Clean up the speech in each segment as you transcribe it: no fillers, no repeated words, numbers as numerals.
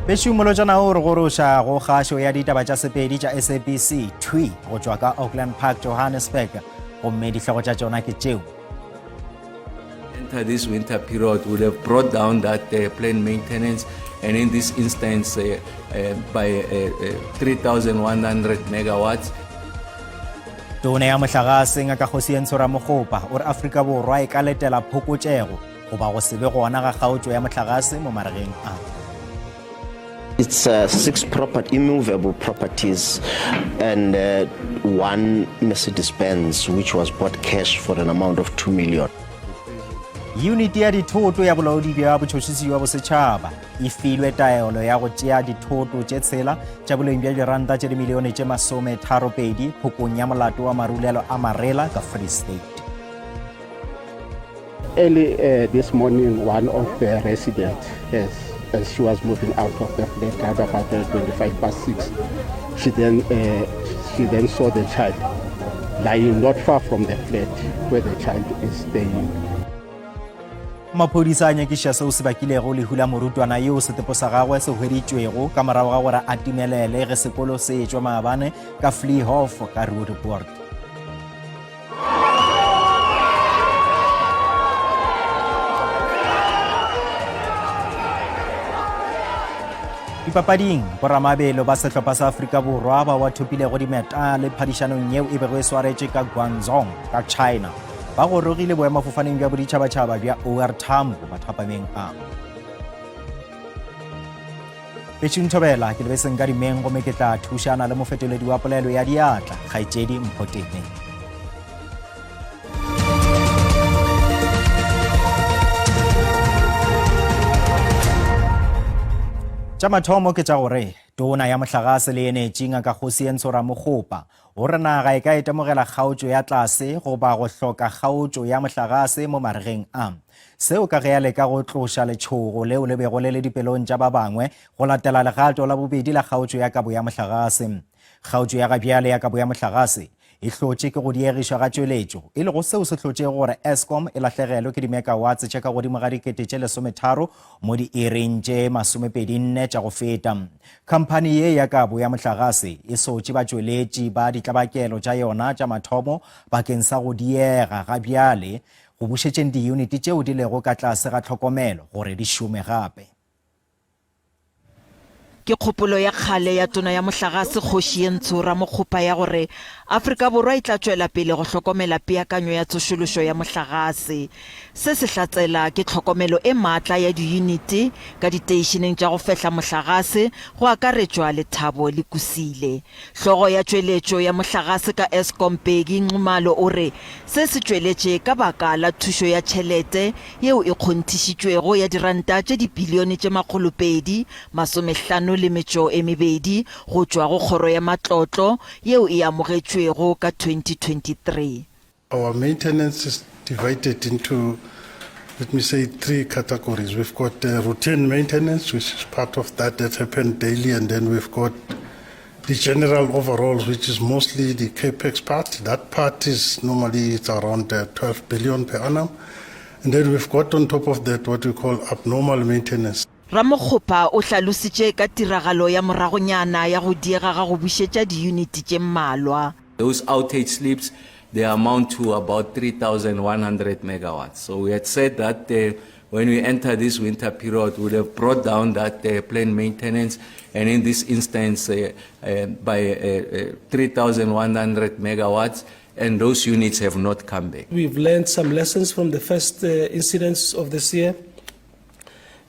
Bešumolo tša nao re goroša go kgašo ya ditaba tša sepedi tša SABC TWI go tšwa ka Auckland Park, Johannesburg. Gomme dihlogo tša tšona ke tšeo. Enter this winter period would have brought down that plane maintenance, and in this instance by 3,100 megawatts. Tona ya mohlagase ngaka Kgosientsho Ramokgopa o re Afrika Borwa e ka letela phokotšego goba go se be gona ga kgaotšo ya mohlagase mo marageng a. It's 6 immovable properties and one Mercedes-Benz which was bought cash for an amount of 2 million. Unity ya dithoto ya bolaodi bja botšhotšhisi wa bosetšhaba e filwe taelo ya go tšea dithoto tše tshela tša boleng bja diranta tše dimilione tše 32 phokong ya molato wa marulelo a marela ka Free State. Early this morning, one of the residents, as she was moving out of the flat at about 6:25, she then saw the child lying not far from the flat where the child is staying. Maphodisa a nyakiša seo se bakilego lehu la morutwana yeo setepo sa gagwe se hweditšwego ka morago ga gore a timelele ge sekolo se tšwa maabane ka Vliehof ka Ruo Report. Dipapading boramabelo ba sehlopha sa Afrika Borwa ba wa thopilego dimetale phadišanong yeo e bego e swaretše ka Guangzhou ka China. Ba gorogile boemafofaneng bja boditšhabatšhaba bja OR Tambo mathapameng a. Petšhunthobela ke lebeseng ka dimeng gome ke tla thušana le mofetoledi wa polelo ya diatla Kgaetšedi Mphotene. Tša mathomo ke tša gore tona ya mohlagase le enetši ngaka Kgosientsho Ramokgopa o re naga e ka itemogela kgaotšo ya tlase goba go hloka kgaotšo ya mohlagase mo marageng a. Seo ka ge ya leka go tloša letšhogo leo le bego le dipelong tša ba bangwe go latela legato la bobedi la kgaotšo ya kabo ya mohlagase. Kgaotšo ya gabjale ya kabo ya mohlagase e hlotše ke go diegišwa ga tšweletšo e le go seo se hlotše gore Eskom e lahlegelwe ke dimekawatts tše ka godimo ga dikete tše 13 mo diireng tše 24 tša go feta. Khamphani ye ya kabo ya mohlagase e sotše batšweletši ba ditlabakelo tša yona tša mathomo bakeng sa go diega ga bjale go bušetšeng diuniti tšeo di lego ka tlase ga tlhokomelo gore di šome gape. Ke kgopolo ya kgale ya tona ya mohlagase Kgosientsho Ramokgopa ya gore Afrika Borwa e tla tšwela pele go hlokomela peakanyo ya tsošološo ya mohlagase. Se se hlatsela ke tlhokomelo e maatla ya diuniti ka diteišeneng tša go fehla mohlagase go akaretšwa Lethabo le Kusile. Hlogo ya tšweletšo ya mohlagase ka Eskom Peggy Nxumalo o re se se tšweletše ka baka la thušo ya tšhelete yeo e kgonthišitšwego ya diranta tše dibilione tše 250 le metšo e mebedi go tšwa go kgoro ya matlotlo yeo e amogetšwego ka 2023. Our maintenance is divided into, let me say, 3 categories. We've got routine maintenance, which is part of that happens daily, and then we've got the general overhauls, which is mostly the capex part. That part is normally it's around 12 billion per annum, and then we've got on top of that what we call abnormal maintenance. Ramokgopa o hlalositše ka tiragalo ya moragonyana ya go diega ga go bušetša diuniti tše mmalwa. Those outage slips, they amount to about 3,100 megawatts. So we had said that when we enter this winter period, we would have brought down that plane maintenance, and in this instance by 3,100 megawatts, and those units have not come back. We've learned some lessons from the first incidents of this year,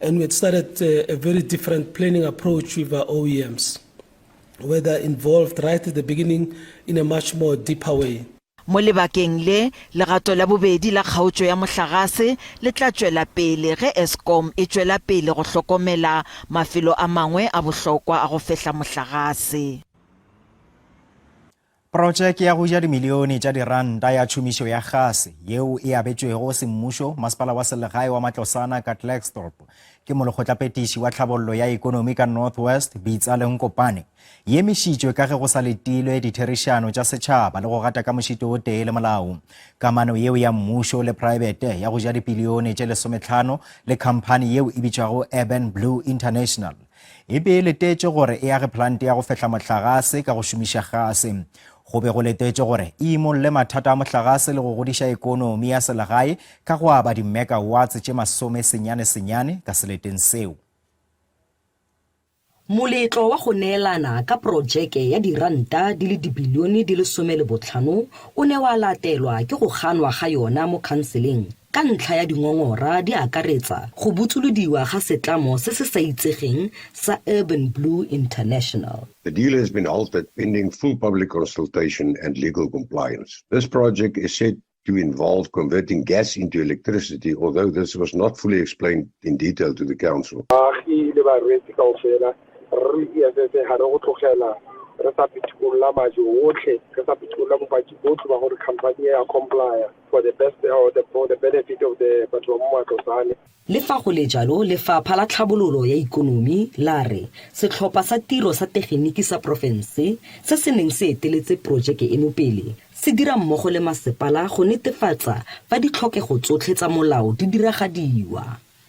and we had started a very different planning approach with our OEMs, where they're involved right at the beginning in a much more deeper way. Mo lebakeng le legato la bobedi la kgaotšo ya mohlagase le tla tšwela pele ge Eskom e tšwela pele go hlokomela mafelo a mangwe a bohlokwa a go fehla mohlagase. Projeke ya go ja dimilione tša diranta ya tšhomišo ya gase yeo e abetšwego semmušo masepala wa selegae wa Matlosana ka Klerksdorp ke molekgotlapetiši wa tlhabollo ya ekonomi ka North West Bitsale Nkopane ye mešitšwe ka ge go sa letilwe ditherišano tša setšhaba le go gata ka mošito o tee le molao. Kamano yeo ya mmušo le private ya go ja dipilione tše 15 le khamphani yeo e bitšwago Urban Blue International e be e letetše gore e age plante ya go fehla mohlagase ka go šomiša gase go be go letetše gore e imolle mathata a mohlagase le go godiša ekonomi ya selegae ka go aba di-megawatts tše 10 ka seleteng seo. Moletlo wa go neelana ka projeke ya diranta di le dibilione di le 15 o ne wa latelwa ke go ganwa ga yona mo kanseleng ka ntlha ya dingongora di akaretsa go butuludiwa ga setlamo se se sa itsegeng sa Urban Blue International. The deal has been halted pending full public consultation and legal compliance. This project is set to involve converting gas into electricity, although this was not fully explained in detail to the council. re sa pitikolla maji otlhe re sa pitikolla bopaki botlhe ba gore company ya comply for the best or the benefit of the batho ba mo matlosane. Le fa go le jalo lefapha la tlhabololo ya ikonomi la re setlhopha sa tiro sa tegeniki sa profense se se neng se eteletse projeke eno pele se dira mmogo le masepala go netefatsa fa ditlhokego tsotlhe tsa molao di diragadiwa.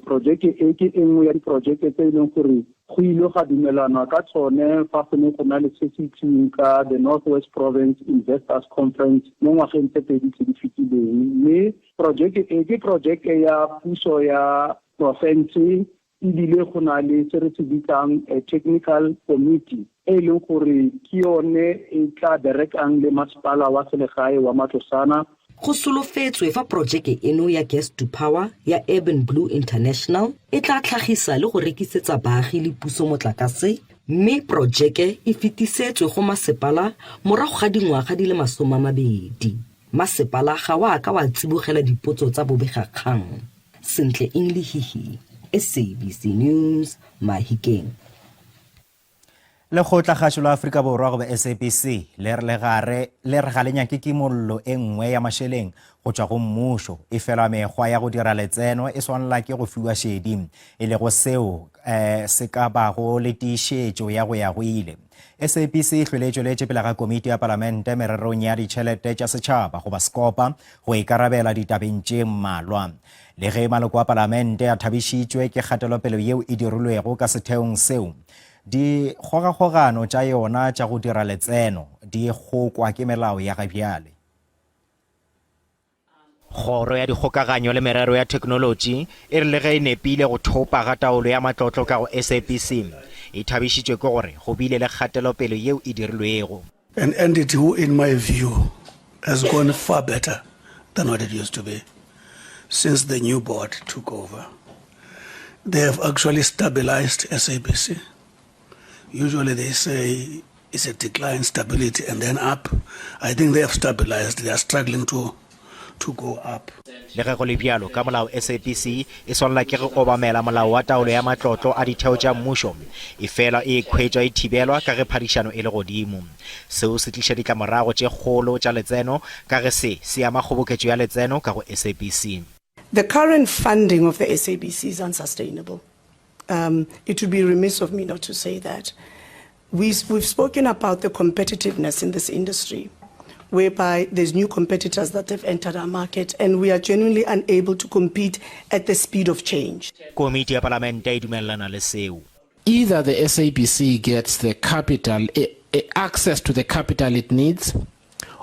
Projeke e ke engwe ya diprojeke tse e leng gore go ile ga dumelana ka tsone fa go ne go na le se se itseng ka the Northwest Province Investors Conference mo ngwageng tse pedi tse di fetileng, mme projeke e ke projeke ya puso ya province e bile go na le se re se bitsang a technical committee e leng gore ke yone e tla berekang le masepala wa selegae wa Matlosana. Go solofetswe fa projeke eno ya gas to power ya Urban Blue International e tla tlhagisa le go rekisetsa baagi le puso motlakase, mme projeke e fetisetswe go masepala morago ga dingwaga di le 20. Masepala ga wa ka wa tsibogela dipotso tsa bobegakgang. Sentle Inglehihi, SABC News, Mahikeng. Lekgotla kgašo la Afrika Borwa go ba SABC le re galenya ke kimollo e nngwe ya mašeleng go tšwa go mmušo e fela mekgwa ya go dira letseno e swanela ke go fiwa šedi e le go seo se ka bago le tiišetšo ya go ya go ile. SABC e hloletšweletše pele ga komiti ya palamente mererong ya ditšhelete tša setšhaba go ba Scopa go ikarabela ditabeng tše mmalwa. Le ge maloko a palamente a thabišitšwe ke kgatelopele yeo e dirilwego ka setheong seo, di kgogakgogano tša yona tša go dira letseno di gokwa ke melao ya gabjale. Kgoro ya dikgokaganyo le merero ya teknologi e rile ge e nepile go thopa ga taolo ya matlotlo ka go SABC e thabišitšwe ke gore go bile le kgatelopele yeo e dirilwego. An entity who in my view has gone far better than what it used to be since the new board took over. They have actually stabilized SABC. Usually they say it's a decline, stability, and then up. I think they have stabilized. They are struggling to go up. Le ge go le bjalo ka molao SABC e swanela ke go obamela molao wa taolo ya matlotlo a ditheo tša mmušo e fela e khwetšwa e thibelwa ka ge phadišano e le godimo. Seo se tliša ditlamorago tše kgolo tša letseno ka ge se ama kgoboketšo ya letseno ka go SABC. The current funding of the SABC is unsustainable. It would be remiss of me not to say that. We've spoken about the competitiveness in this industry, whereby there's new competitors that have entered our market and we are genuinely unable to compete at the speed of change. Komiti ya palamente e dumellana le seo. Either the SABC gets the capital, access to the capital it needs,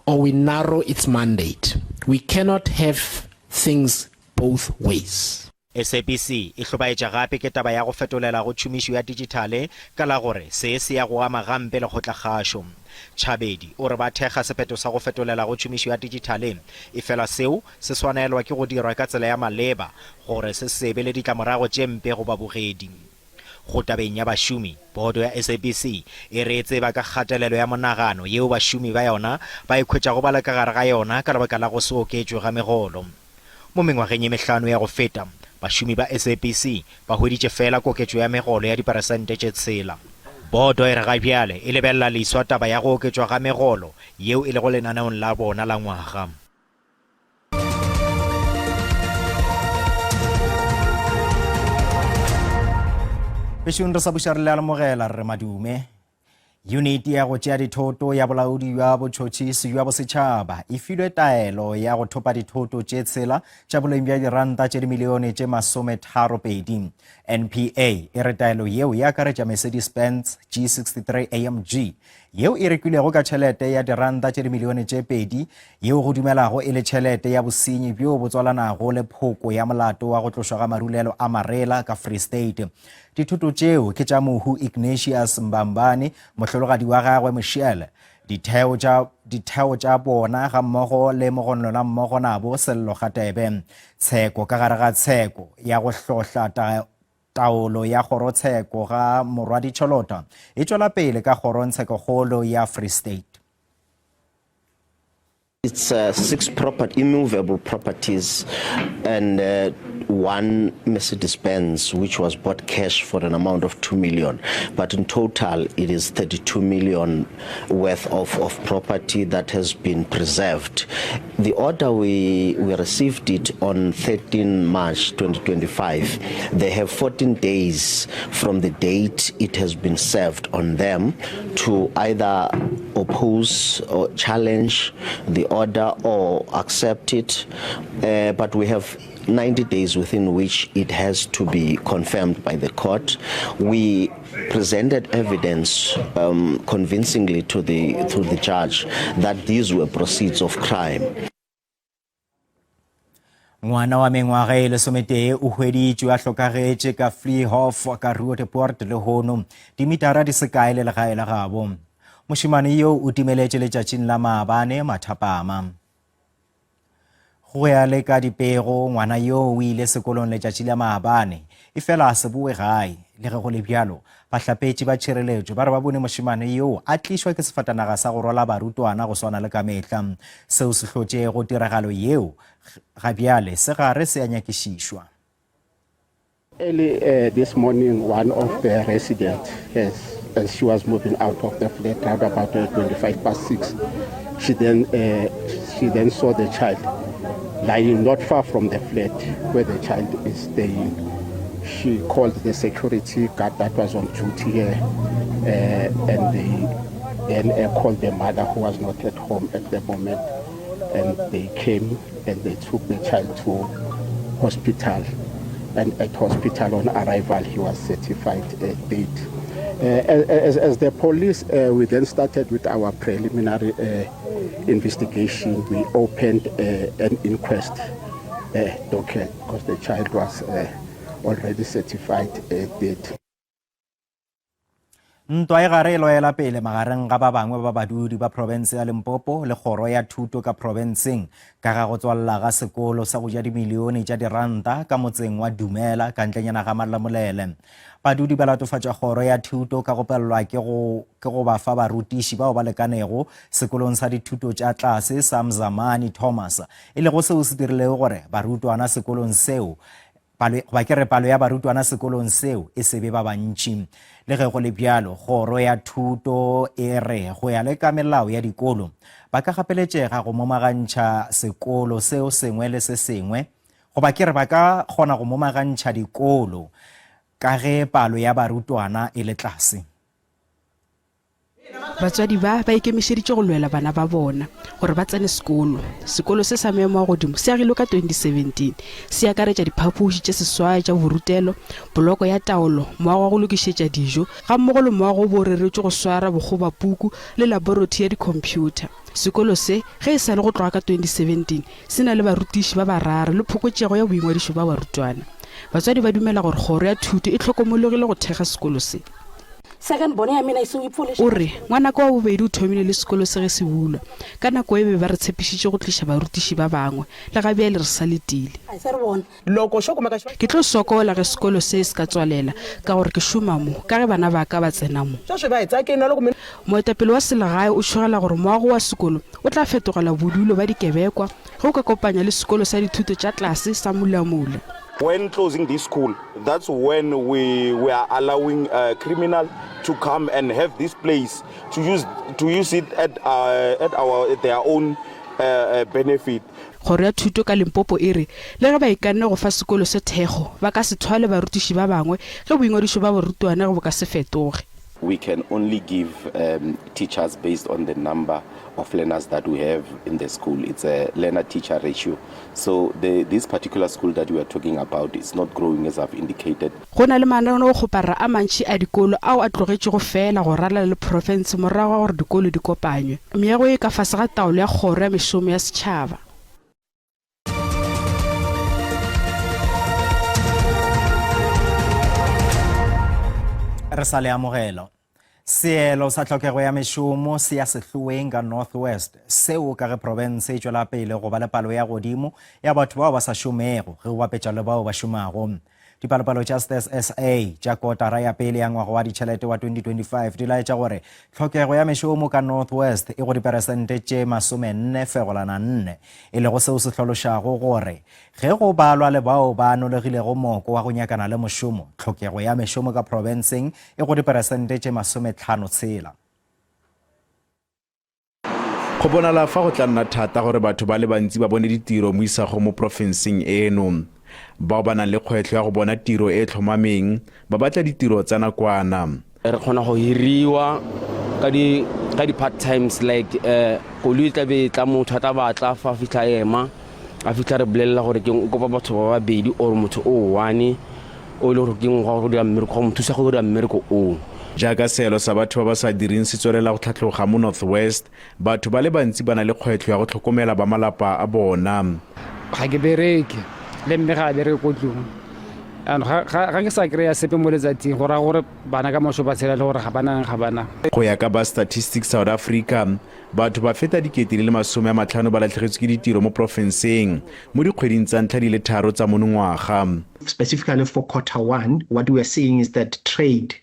or we narrow its mandate. We cannot have things both ways. SABC e hlobaetša gape ke taba ya go fetolela go tšhomišo ya digitale ka la gore se ya go ama gampe lekgotla kgašo. Chabedi o re ba thekga sephetho sa go fetolela go tšhomišo ya digitale e fela seo se swanelwa ke go dirwa ka tsela ya maleba gore se sebe le ditlamorago tše mpe go babogedi. Go tabeng ya bašomi, bodo ya SABC e re tseba ka kgatelelo ya monagano yeo bašomi ba yona ba ikhwetšago ba le ka gare ga yona ka lebaka la go se oketšwe ga megolo. Mo mengwageng ye 5 ya go feta, bašomi ba SABC ba hweditše fela koketšo ya megolo ya diperesente tše 6. Bodo e re gabjale e lebelela leiswa taba ya go oketšwa ga megolo yeo e le go lenaneong la bona la ngwaga. Bešong re sa buša re le alamogela re madume. Uniti ya go tšea dithoto ya bolaodi bja botšhotšhisi bja bosetšhaba e filwe taelo ya go thopa dithoto tše tshela tša boleng bja diranta tše dimilione tše 32. NPA e re taelo yeo e akaretša Mercedes-Benz G63 AMG yeo e rekilwego ka tšhelete ya diranta tše dimilione tše 2 yeo go dumelago e le tšhelete ya bosenyi bjo bo tswalanago le phoko ya molato wa go tlošwa ga marulelo a marela ka Free State. Dithoto tšeo ke tša mohu Ignatius Mbambane, mohlologadi wa gagwe Michelle, ditheo tša bona ga mmogo le mogonolo mmogo nabo Sello Gatebe. Tsheko ka gare ga tsheko ya go hlohla taolo ya kgorotsheko ga morwadi Tšholota e tšwela pele ka kgorontshekokgolo ya Free State. It's 6 immovable properties and one Mercedes-Benz, which was bought cash for an amount of 2 million. But in total, it is 32 million worth of property that has been preserved. The order, we received it on 13 March 2025. They have 14 days from the date it has been served on them to either oppose or challenge the order or accept it. But we have 90 days within which it has to be confirmed by the court. We presented evidence convincingly to the judge that these were proceeds of crime. Ngwana wa mengwaga e lesometee o hweditšwe a hlokagetše ka Vliehof ka Roodepoort le hono dimitara di se kae le legae la gabo. Mošimane yo o timeletše letšatšing la maabane mathapama. Go ya le ka dipego ngwana yo o ile sekolong letšatši la maabane e fela a se boe gae le ge go le bjalo bahlapetši ba tšhireletšo ba re ba bone mošimane yo a tlišwa ke sefatanaga sa go rwala barutwana go swana le ka mehla seo se hlotše go tiragalo yeo ga bjale se gare se a nyakišišwa. Early this morning, one of the residents, yes, as she was moving out of the flat at about 6:25, she then saw the child lying not far from the flat where the child is staying. She called the security guard that was on duty here, and they then called the mother who was not at home at the moment, and they came and they took the child to hospital. And at hospital on arrival, he was certified dead. As the police, we then started with our preliminary investigation. We opened an inquest docket because the child was already certified dead. Ntwa e gare e loela pele magareng ga ba bangwe ba badudi ba province ya Limpopo le kgoro ya thuto ka provinceng ka ga go tswalla ga sekolo sa go ja dimilione tša diranta ka motseng wa Dumela ka ntlenyana ga Malamolele. Badudi ba latofatša kgoro ya thuto ka go pelelwa ke go ba fa barutiši bao ba lekanego sekolong sa dithuto tša tlase sa Mzamani Thomas e le go seo se dirilego gore barutwana sekolong seo palo ya barutwana sekolong seo e se be ba bantši. Le ge go le bjalo kgoro ya thuto e re go ya le ka melao ya dikolo ba ka gapeletšega go momagantšha sekolo seo sengwe le se sengwe goba ke re ba ka kgona go momagantšha dikolo ka ge palo ya barutwana e le tlase. Batswadi ba ikemišeditše go lwela bana ba bona gore ba tsene sekolo se sa maemo a godimo se agilwe ka 2017 se akaretša diphapoši tše seswai tša borutelo boloko ya taolo moago wa go lokišetša dijo ga mmogo le moago o bo reretšwe go swara bokgoba puku le laboratory ya dikhomphuta. Sekolo se ge e sa le go tloga ka 2017 se na le barutiši ba bararo le phokotšego ya boingwadišo ba barutwana. Batswadi ba dumela gore kgoro ya thuto e hlokomologile go thekga sekolo se. O re ngwana kwa bobedi o thomile le sekolo se ge se bulwa ka nako e be ba re tshepišitše go tliša barutiši ba bangwe le ga bjale re sa letile. Ke tlo sokola ge sekolo se se ka tswalela ka gore ke šoma mo ka ge bana ba ka ba tsena mo. Moetapele wa selegae o tšhogela gore moago wa sekolo o tla fetogela bodulo ba dikebekwa ge o ka kopanya le sekolo sa dithuto tša tlase sa Mulamula. When closing this school, that's when we are allowing criminal to come and have this place to use it at their own benefit. Kgoro ya thuto ka Limpopo e re le ge ba ikanne go fa sekolo se thego ba ka se thwale barutiši ba bangwe ge boingwadišo ba barutwana go ka se fetoge. We can only give teachers based on the number of learners that we have in the school. It's a learner-teacher ratio. So this particular school that we are talking about is not growing, as I've indicated. Go na le mananeo go para a mantši a dikolo ao a tlogetse go fela go rala le province morago ga gore dikolo di kopanywe. Meago e ka fase ga taolo ya kgoro ya mešomo ya setšhaba. Re sa le amogelo. Seelo sa tlhokego ya mešomo se ya sehloweng ka Northwest seo ka ge province e tšwela pele go ba le palo ya godimo ya batho bao ba sa šomego ge go bapetša le bao ba šomago. Dipalopalo tša STS-SA tša kotara ya pele ya ngwaga wa ditšhelete wa 2025 di laetša gore tlhokego ya mešomo ka Northwest e go diperesente tše 40,4 e lego seo se hlološago gore ge go balwa le bao ba anolegilego moko wa go nyakana le mošomo tlhokego ya mešomo ka provinceng e go diperesente tše 56. Go bonala fa go tla nna thata gore batho ba le bantsi ba bone ditiro mo isago mo provinceng eno. Bao ba nang le kgwetlho ya go bona tiro e tlhomameng ba batla ditiro tsa nakwana. Re kgona go hiriwa ka di part times like koloi tla be tla motho a tla batla fa fitlha ema a fitlha re bolelela gore ke kopa batho ba babedi or motho o one o le gore ke ngwa go dira mmereko go mothusa go dira mmereko o. Jaaka seelo sa batho ba ba sa direng se tswelela go tlhatlhoga mo Northwest, batho ba le bantsi ba na le kgwetlho ya go tlhokomela ba malapa a bona. Ga ke bereke le mme ga bereke ko tlong ga ke sa kry-a sepe mo letsatsing gore bana ka moso ba tshela le gore ga bana. Go ya ka ba Statistics South Africa, batho ba feta 50,000 ba latlhegetswe ke ditiro mo provinceng mo dikgweding tsa ntlha di le 3 tsa monongwaga. Specifically for quarter one, what we are seeing is that trade,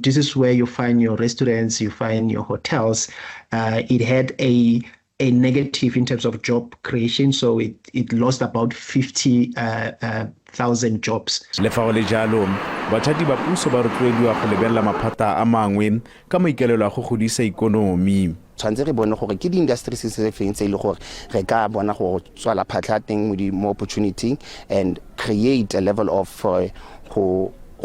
this is where you find your restaurants, you find your hotels, it had a negative in terms of job creation, so it lost about 50,000 jobs. Le fa go le jalo, bathati ba puso ba rotloediwa go lebelela maphata a mangwe ka maikalelo a go godisa ikonomi. Tshwanetse re bone gore ke di-industries se feng tse e le gore re ka bona go tswala phatlha teng mo opportunity and create a level of go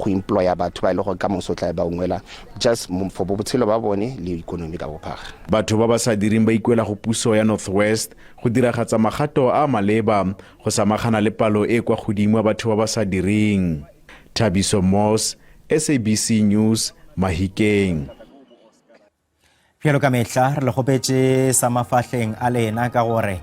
employa batho ba ile go ka mosotla ba ungwela just for botshelo ba bone le economy ka bophara. Batho ba ba sa direng ba ikwela go puso ya Northwest go diragatsa magato a maleba go samagana le palo e kwa godimo ya batho ba ba sa direng. Thabiso Moss, SABC News, Mahikeng. Fielo ka mehla re le gopetse sa mafahleng a lena ka gore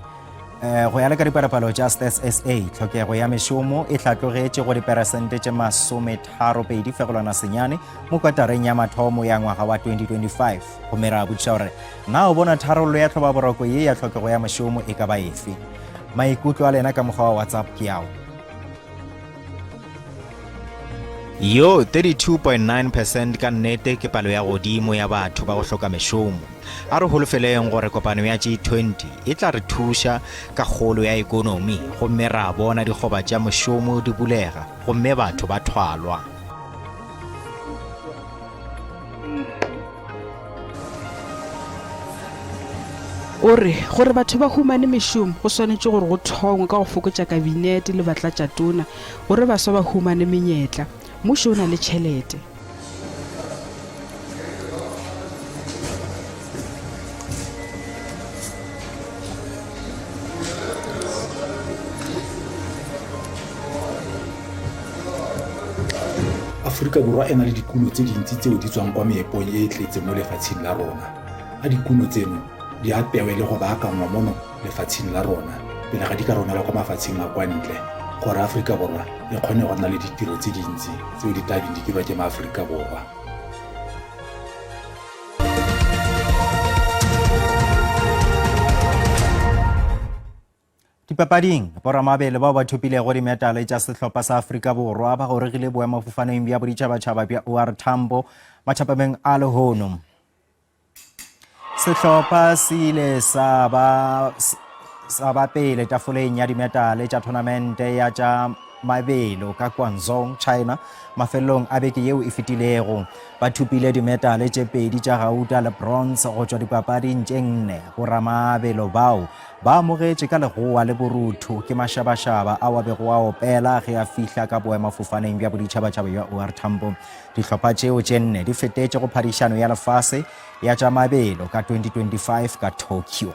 go ya le ka dipalopalo tša STS-SA tlhokego ya mešomo e hlatlogetše go diperesente tše 32.4 mo kotareng ya mathomo ya ngwaga wa 2025 gomme re a botšiša gore na o bona tharollo ya tlhobaboroko ye ya tlhokego ya mešomo e ka ba efe. Maikutlo a lena ka mokgwa wa WhatsApp ke ao. 32.9% ka nnete ke palo ya godimo ya batho ba go hloka mešomo. A re holofeleng gore kopano ya G20 e tla re thuša ka kgolo ya ekonomi gomme ra bona dikgoba tša mešomo di bulega gomme batho ba thwalwa. Ore gore batho ba humane mešomo go swanetše gore go thongwe ka go fokotša kabinete le batlatša tona gore baswa ba humane menyetla mmušo o na le tšhelete. Afrika Borwa e na le dikuno tse dintsi tseo di tswang kwa meepong e e tletse mo lefatsheng la rona. A dikuno tseno di apewe le go baakangwa mono lefatsheng la rona pele ga di ka romelwa kwa mafatsheng a kwa ntle gore Afrika Borwa e kgone go nna le ditiro tse dintsi tseo di tla di dirwa ke maAforika Borwa. Dipapading boramabele bao ba thopilego dimetale tša sehlopha sa Afrika Borwa ba goregile boemafofaneng bja boditšhabatšhaba bja OR Tambo matšhapameng a lehono. Sehlopha se ile sa ba sa ba pele tafoleng ya dimetale tša tournamente ya tša mabelo ka Guangzhou, China, mafelong a beke yeo e fetilego. Ba thupile dimetale tše pedi tša gauta le bronze go tšwa dipapading tše 4. Boramabelo bao ba amogetše ka legoa le borutho ke mašabašaba ao a bego a opela ge a fihla ka boemafofaneng bja boditšhabatšhaba bja OR Tambo. Dihlopha tšeo tše 4 di fetetše go phadišano ya lefase ya tša mabelo ka 2025 ka Tokyo.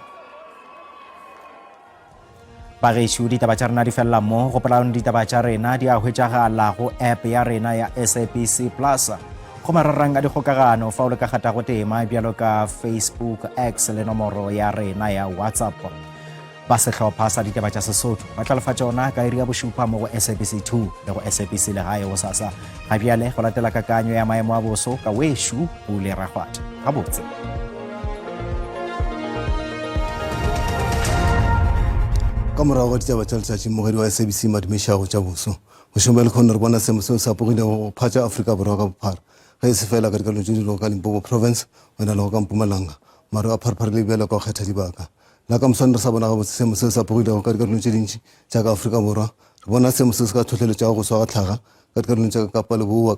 Bagešo ditaba tša rena di felela mo go polaong ditaba tša rena di a hwetšagala go app ya rena ya SABC Plus go mararang a dikgokagano fa o le ka kgatago tema bjalo ka Facebook, X le nomoro ya rena ya WhatsApp. Ba sehlopha sa ditaba tša Sesotho ba tlalefa tšona ka iri ya bošupa mo go SABC 2 le go SABC legae go sasa ga bjale go latela kakanyo ya maemo a boso ka wešo Pule Ragwatha gabotse. ka morago ga ditaba tša letšatši mogedi wa SABC madimešago tša boso mošomo le kgone re bona semo seo sa pogile go phatša Afrika Borwa ka bophara ge e se fela ka dikalong tše dilo ka Limpopo province go ena le go ka Mpumalanga mare a pharepharile bjale ka go kgetha dibaka la ka moswane re sa bona gabotse semo seo sa pogilego ka dikalong tše dintši tša ka Afrika Borwa re bona semo seo se ka tlhotlheletšago go swa ga tlhaga ka dikalong tša ka Kapa Leboa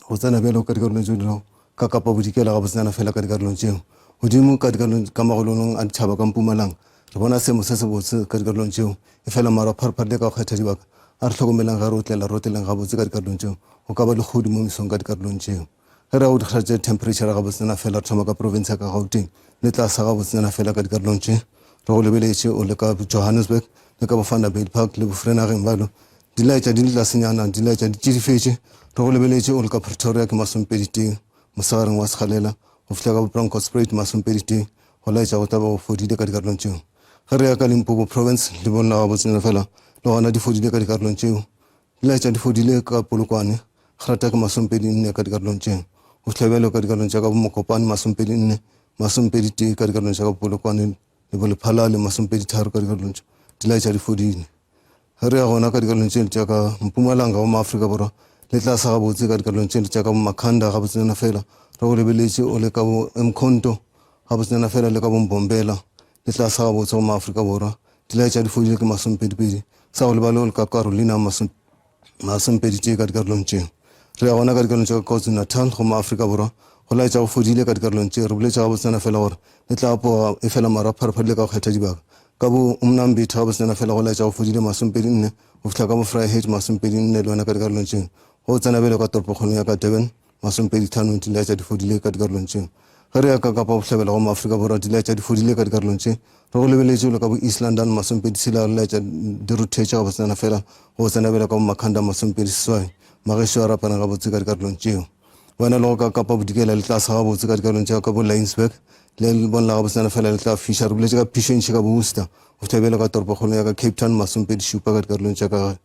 go tsena bjale ka dikalong tše dilo ka Kapa Bodikela gabotsenyana fela ka dikalong tšeo godimo ka dikalong ka magolong a ditšhaba ka Mpumalanga re bona semo se se botse ka dikarolong tšeo e fela mara pharepharile ka go kgetha dibaka a re tlhokomelang ga re roteleng gabotse ka dikarolong tšeo go ka ba le kgodi mo mesong ka dikarolong tšeo ge re ya go dikgatša temperature gabotsenyana fela re thoma ka province ya ka Gauteng le tlasa gabotsenyana fela ka dikarolong tše re go lebeletše o le ka Johannesburg le ka Vanderbilt Park le Bofrenageng balo di laetša di le tlasenyana di laetša di tšidifetše re go lebeletše o le ka Pretoria ke masompediteng mosegareng wa Sekgalela go fihla ka Bronkhorstspruit masompediteng go laetša go taba go fodile ka dikarolong tšeo ge re ya ka Limpopo province le bona gabotsenyana fela le gona di fodile ka dikarolong tšeo di laetša di fodile ka Polokwane gerata ke masompedi 4 ka dikarolong tšeo go fihlabjale ka dikarolong tša ka Mokopane masompedi 4 masompedi 1 ka dikarolong tša ka Polokwane le Bolephala le masompedi 3 ka dikarolong tšeo di laetša di fodile ge re ya gona ka dikarolong tšeo tša ka Mpumalanga go maAfrika Borwa le tlasa gabotse ka dikarolong tšeo tša ka Makhanda gabotsenyana fela re go lebeletše o le ka bo Mkhonto gabotsenyana fela le ka bo Mbombela le tlasa gabotse go maAfrika Borwa di laetša di fodile ke masompedipedi sa go lebale o le ka Carolina masompedi tše ka dikarolong tšeo re ya gona ka dikarolong tša ka KwaZulu-Natal go maAfrika Borwa go laetša go fodile ka dikarolong tšeo re boletša gabotsenyana fela gore le tla apoga e fela mara pharepharile ka go kgetha dibaka ka bo Umnambitha gabotsenyana fela go laetša go fodile masompedi 4 go fihla ka bo Vryheid masompedi 4 le wena ka dikarolong tšeo go tsena bjale ka toropokgolong ya ka Durban masompedi 5 di laetša di fodile ka dikarolong tšeo ge re ya ka Kapa Bohlabela go maAfrika Borwa di laetša di fodile ka dikarolong tše re go lebeletše le ka bo East London masompedi sela re laetša di rothetše gabotsenyana fela go tsena bjale ka bo Makhanda masompedi seswai magešo a rapana gabotse ka dikarolong tšeo wena le go ka Kapa Bodikela le tlasa gabotse ka dikarolong tša ka bo Laingsburg le bonela gabotsenyana fela le tla fiša re boletše ka phišentšhe ka bo Worcester go fihlabjale ka toropokgolong ya ka Cape Town masompedi 7 ka dikarolong tša ka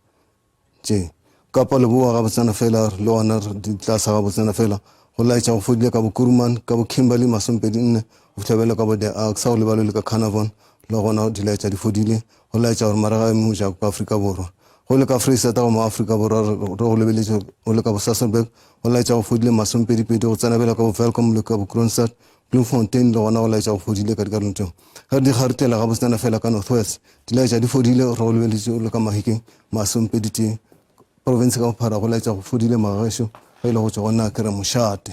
tše Kapa Leboa gabotsenyana fela le gona di tlasa gabotsenyana fela go laetša go fodile ka bo Kuruman ka bo Kimberley masompedi 4 go fihlabjale ka bo The Arcs go lebalo le ka Carnarvon le gona di laetša di fodile go laetša gore maraga e moja ka Afrika Borwa go le ka Freistata go maAfrika Borwa re go lebeletše o le ka bo Sasolburg go laetša go fodile masompedipedi go tsena bjale ka bo Welkom le ka bo Kroonstad Bloemfontein le gona go laetša go fodile ka dikarolong tšeo ge di garetela gabotsenyana fela ka North West di laetša di fodile re go lebeletše o le ka Mahikeng masompedi 1 province ka bophara go laetša go fodile magešo ge e le go tšwa gona ke re mošate